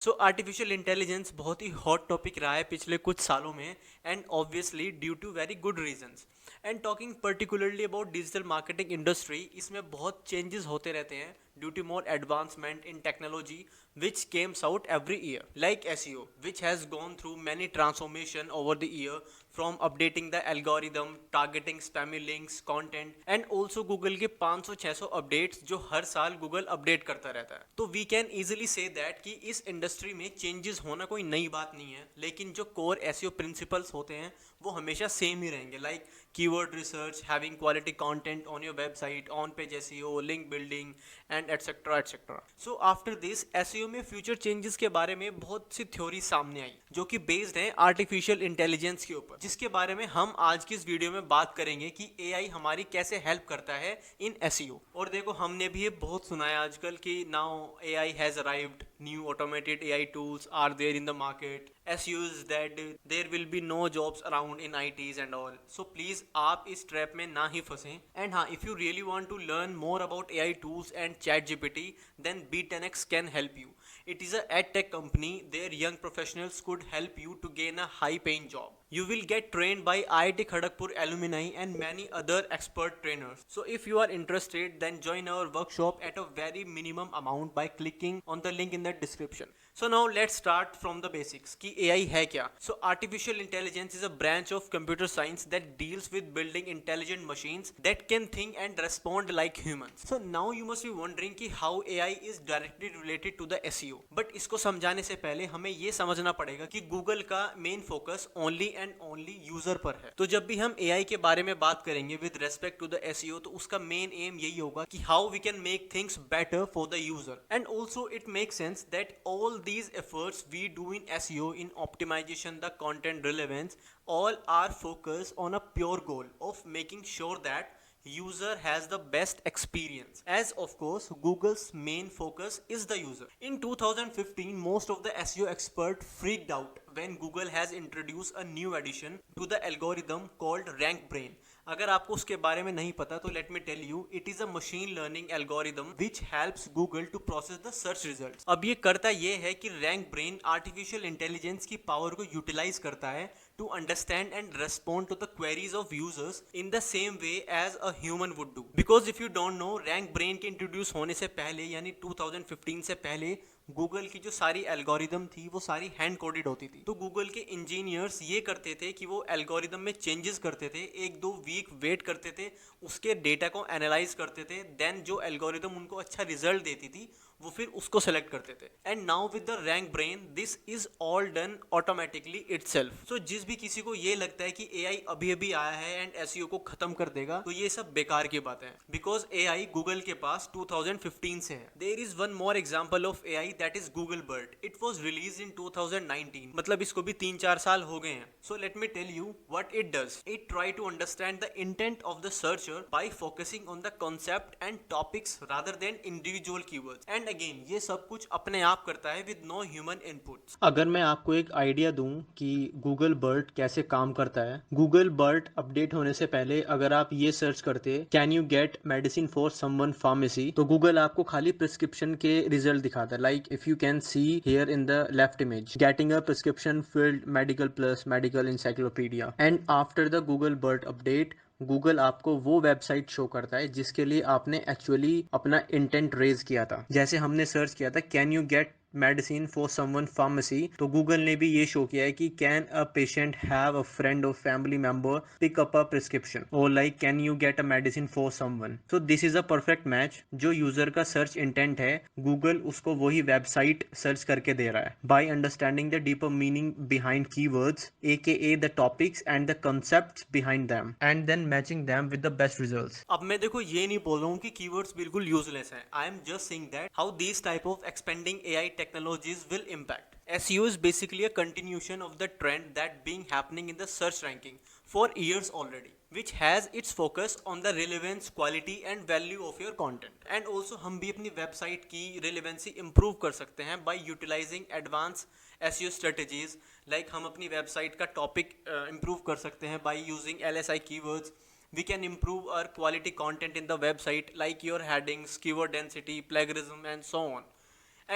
सो artificial intelligence बहुत ही hot topic रहा है पिछले कुछ सालों में and obviously due to very good reasons. And talking particularly about digital marketing industry, इसमें बहुत चेंजेस होते रहते हैं due to more advancement in technology which comes out every year, like SEO, which has gone through many transformation over the year, from updating the algorithm, targeting spammy links, content, and also Google के 500-600 updates जो हर साल Google update करता रहता है। तो we can easily say that कि इस industry में चेंजेस होना कोई नई बात नहीं है, लेकिन जो कोर SEO प्रिंसिपल्स होते हैं वो हमेशा सेम ही रहेंगे, like keyword research, having quality content on your website, on page SEO, link building and etcetera etcetera. So after this SEO में फ्यूचर चेंजेस के बारे में बहुत सी थ्योरी सामने आई जो कि बेस्ड है आर्टिफिशियल इंटेलिजेंस के ऊपर, जिसके बारे में हम आज की इस वीडियो में बात करेंगे कि AI हमारी कैसे हेल्प करता है इन SEO। और देखो, हमने भी ये बहुत सुना है आजकल कि now AI has arrived, new automated AI tools are there in the market, SEO is dead, there will be no jobs around in ITs and all. So please आप इस ट्रैप में ना ही फंसें। एंड हाँ, if you really want to learn more about AI tools and ChatGPT, then B10X can help you. It is a edtech company. Their young professionals could help you to gain a high-paying job. You will get trained by IIT Kharagpur alumni and many other expert trainers. So if you are interested, then join our workshop at a very minimum amount by clicking on the link in the description. So now let's start from the basics कि AI है क्या। So artificial intelligence is a branch of computer science that deals with building intelligent machines that can think and respond like humans. So now you must be wondering कि how AI is directly related to the SEO. But इसको समझाने से पहले हमें ये समझना पड़ेगा कि Google का main focus only and only user पर है। तो जब भी हम AI के बारे में बात करेंगे with respect to the SEO, तो उसका मेन एम यही होगा कि how we can make things better for the user. And also it make sense that all these efforts we do in SEO, in optimization, the content relevance, all are focused on a pure goal of making sure that user has the best experience, as of course Google's main focus is the user. In 2015, most of the SEO expert freaked out when Google has introduced a new addition to the algorithm called RankBrain. अगर आपको उसके बारे में नहीं पता तो let me tell you, it is a machine learning algorithm which helps Google to process the search results. अब ये करता ये है कि रैंक ब्रेन आर्टिफिशियल इंटेलिजेंस की पावर को यूटिलाइज करता है to understand and respond to the queries of users in the same way as a human would do. Because if you don't know, rank brain के introduce होने से पहले यानी 2015 से पहले गूगल की जो सारी एल्गोरिदम थी वो सारी हैंड कोडेड होती थी। तो गूगल के इंजीनियर्स ये करते थे कि वो एल्गोरिदम में चेंजेस करते थे, एक दो वीक वेट करते थे, उसके डेटा को एनालाइज करते थे, देन जो एल्गोरिदम उनको अच्छा रिजल्ट देती थी वो फिर उसको सेलेक्ट करते थे। And now with the rank brain this is all done automatically itself. So जिस भी किसी को ये लगता है कि AI अभी अभी आया है एंड SEO को खत्म कर देगा, तो ये सब बेकार की बात है, बिकॉज AI गूगल के पास 2015 से है। There is one more example of AI, that is Google BERT. It was release in 2019, मतलब इसको भी 3-4 साल हो गए हैं। So let me tell you what it does. It try to understand the intent of the searcher by focusing on the concept and topics rather than individual keywords. And again ये सब कुछ अपने आप करता है विद नो ह्यूमन इनपुट्स। अगर मैं आपको एक आइडिया दूं कि गूगल बर्ड कैसे काम करता है, गूगल बर्ड अपडेट होने से पहले अगर आप ये सर्च करते can you get medicine for someone pharmacy, तो गूगल आपको खाली प्रिस्क्रिप्शन के रिजल्ट दिखाता है। Like if you can see here in the left image, getting a prescription field medical plus medical encyclopedia. And after the Google bird update, Google आपको वो website show करता है जिसके लिए आपने एक्चुअली अपना इंटेंट रेज किया था। जैसे हमने सर्च किया था can you get medicine for someone pharmacy, तो गूगल ने भी ये शो किया है कि can a patient have a friend और family member pick up a prescription, और like can you get a medicine for someone. So this is a perfect match. जो यूजर का सर्च इंटेंट है, गूगल उसको वही वेबसाइट सर्च करके दे रहा है by understanding the deeper meaning behind keywords AKA the topics and the concepts behind them, and then matching them with the best results. अब मैं देखो ये नहीं बोल रहा हूँ कि कीवर्ड्स बिल्कुल यूजलेस हैं। I am just saying that how these type of expanding AI technologies will impact. SEO is basically a continuation of the trend that being happening in the search ranking for years already, which has its focus on the relevance, quality and value of your content. And also हम भी अपनी website की relevancy improve कर सकते हैं by utilizing advanced SEO strategies, like हम अपनी website का टॉपिक improve कर सकते हैं by using LSI keywords. We can improve our quality content in the website, like your headings, keyword density, plagiarism and so on.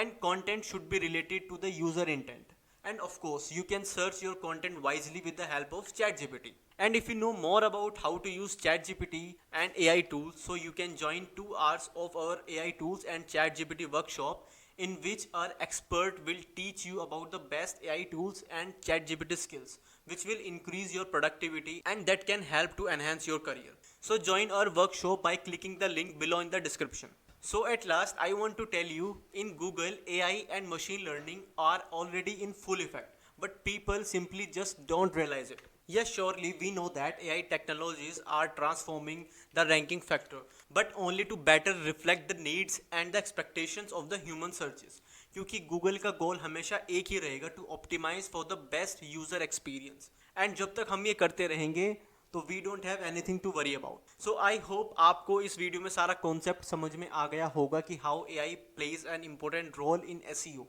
and content should be related to the user intent. And of course, you can search your content wisely with the help of ChatGPT. And if you know more about how to use ChatGPT and AI tools, so you can join 2 hours of our AI tools and ChatGPT workshop, in which our expert will teach you about the best AI tools and ChatGPT skills, which will increase your productivity and that can help to enhance your career. So join our workshop by clicking the link below in the description. So at last, I want to tell you, in Google, AI and machine learning are already in full effect, but people simply just don't realize it. Yes, surely we know that AI technologies are transforming the ranking factor, but only to better reflect the needs and the expectations of the human searches. क्योंकि Google का goal हमेशा एक ही रहेगा, to optimise for the best user experience, and जब तक हम ये करते रहेंगे तो we don't have anything to worry about. So I hope आपको इस वीडियो में सारा कॉन्सेप्ट समझ में आ गया होगा कि how AI plays an important role in SEO.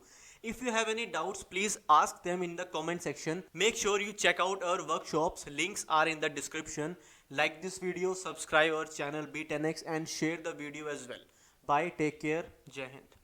If you have any doubts, please ask them in the comment section. Make sure you check out our workshops. Links are in the description. Like this video, subscribe our channel B10X and share the video as well. Bye, take care, Jai Hind.